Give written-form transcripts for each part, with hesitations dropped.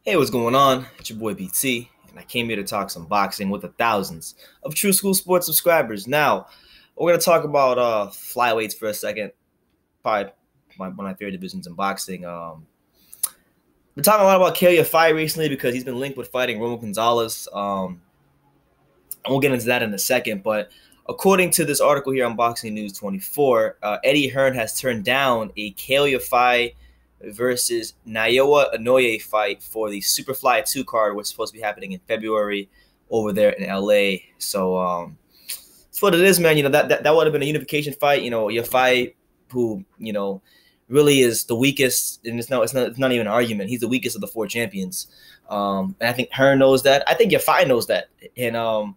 Hey, what's going on? It's your boy BT, and I came here to talk some boxing with the thousands of True School Sports subscribers. Now, we're gonna talk about flyweights for a second. Probably one of my favorite divisions in boxing. Been talking a lot about Kal Yafai recently because he's been linked with fighting Romo Gonzalez. And we'll get into that in a second. But according to this article here on Boxing News 24, Eddie Hearn has turned down a Kal Yafai versus Inoue fight for the Superfly 2 card, which is supposed to be happening in February over there in LA. So it's what it is, man. That would have been a unification fight. Yafai, who really is the weakest, and it's not even an argument. He's the weakest of the four champions. And I think Hearn knows that. I think Yafai knows that. And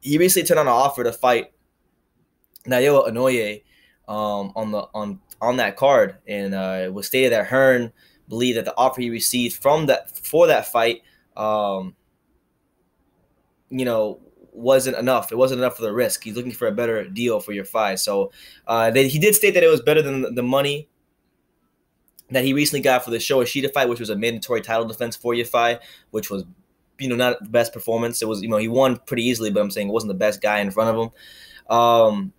he recently turned on an offer to fight Inoue on that card, and it was stated that Hearn believed that the offer he received for that fight, wasn't enough. It wasn't enough for the risk. He's looking for a better deal for Yafai. So he did state that it was better than the money that he recently got for the Showa Shida fight, which was a mandatory title defense for Yafai, which was not the best performance. It was, he won pretty easily, but I'm saying it wasn't the best guy in front of him.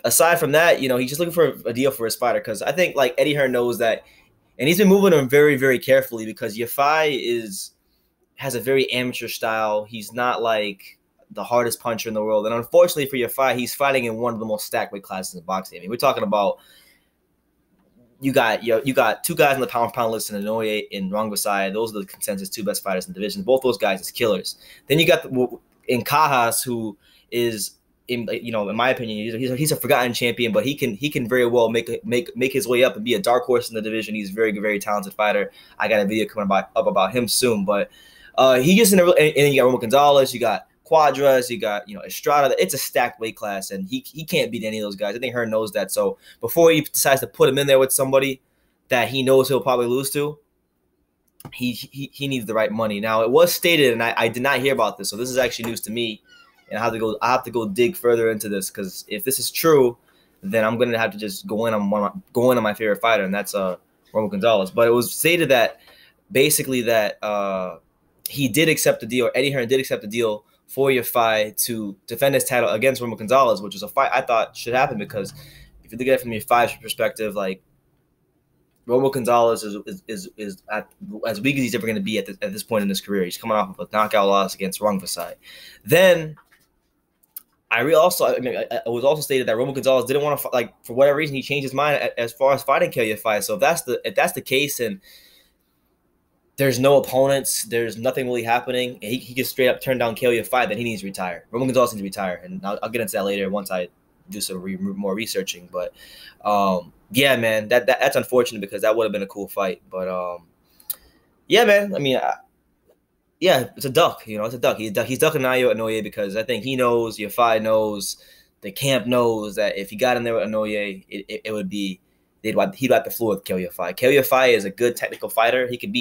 Aside from that, he's just looking for a deal for his fighter, because I think like Eddie Hearn knows that, and he's been moving him very, very carefully, because Yafai has a very amateur style. He's not like the hardest puncher in the world, and unfortunately for Yafai, he's fighting in one of the most stacked weight classes in boxing. I mean, we're talking about you got two guys on the pound-for-pound list in Inoue and Rongvisai. Those are the consensus two best fighters in the division. Both those guys is killers. Then you got in Cajas, who is, in my opinion, he's a forgotten champion, but he can very well make his way up and be a dark horse in the division. He's a very, very talented fighter. I got a video coming up about him soon, but he just and then you got Romo Gonzalez, you got Quadras, you got Estrada. It's a stacked weight class, and he can't beat any of those guys. I think Hearn knows that. So before he decides to put him in there with somebody that he knows he'll probably lose to, he needs the right money. Now, it was stated, and I did not hear about this, so this is actually news to me, and I have to go dig further into this, because if this is true, then I'm gonna have to just go in on my favorite fighter, and that's Romo Gonzalez. But it was stated that basically that he did accept the deal, or Eddie Hearn did accept the deal for Yafai to defend his title against Romo Gonzalez, which is a fight I thought should happen, because if you look at it from Yafai's perspective, like, Romo Gonzalez is as weak as he's ever going to be at this point in his career. He's coming off of a knockout loss against Rongvisai. Then it was also stated that Romo Gonzalez didn't want to, like, for whatever reason, he changed his mind as far as fighting Kal Yafai. So if that's the case, and there's no opponents, there's nothing really happening, and he just straight up turned down Kal Yafai, then he needs to retire. Romo Gonzalez needs to retire, and I'll get into that later once I do some more researching. But yeah, man, that's unfortunate, because that would have been a cool fight. But yeah, man, I mean, yeah, it's a duck. It's a duck. He's ducking Inoue, because I think he knows, Yafai knows, the camp knows that if he got in there with Inoue, it would be he'd wipe the floor with Kal Yafai. Kal Yafai is a good technical fighter. He can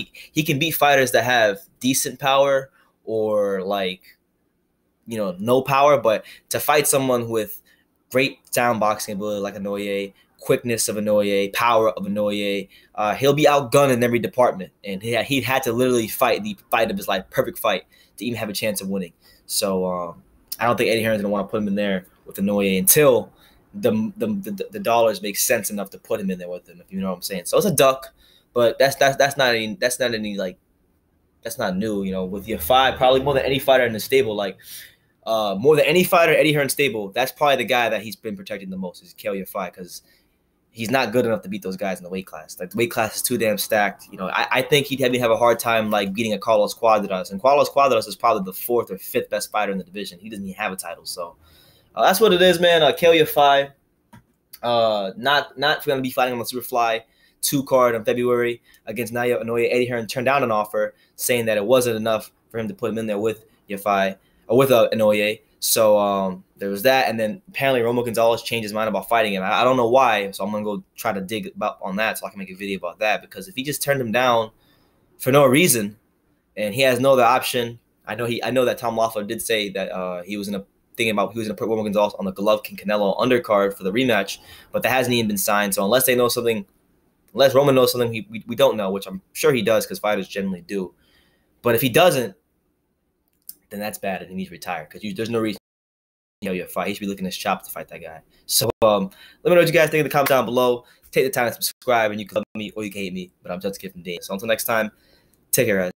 beat fighters that have decent power, or like no power, but to fight someone with great sound boxing ability like Inoue, quickness of Inoue, power of Inoue, he'll be outgunned in every department, and he had to literally fight the fight of his life, perfect fight, to even have a chance of winning. So I don't think Eddie Hearn's gonna want to put him in there with Inoue until the dollars make sense enough to put him in there with him, if you know what I'm saying. So it's a duck, but that's not new. With Yafai, probably more than any fighter in the stable, like more than any fighter Eddie Hearn stable, that's probably the guy that he's been protecting the most, is Kal Yafai, because he's not good enough to beat those guys in the weight class. Like, the weight class is too damn stacked. I think he'd have a hard time like beating a Carlos Quadras, and Carlos Quadras is probably the fourth or fifth best fighter in the division. He doesn't even have a title, so that's what it is, man. Kal Yafai, not going to be fighting on the Superfly 2 card in February against Inoue. Eddie Hearn turned down an offer saying that it wasn't enough for him to put him in there with Yafai, or with Inoue. So there was that, and then apparently Romo Gonzalez changed his mind about fighting him. I don't know why, so I'm gonna go try to dig up on that so I can make a video about that. Because if he just turned him down for no reason, and he has no other option, I know that Tom Loeffler did say that he was gonna put Romo Gonzalez on the Golovkin Canelo undercard for the rematch, but that hasn't even been signed. So unless they know something Unless Roman knows something we don't know, which I'm sure he does because fighters generally do. But if he doesn't, then that's bad and he needs to retire because there's no reason you fight. He should be looking at his chops to fight that guy. So let me know what you guys think in the comments down below. Take the time to subscribe and you can love me or you can hate me. But I'm just Kid from Dane. So until next time, take care, guys.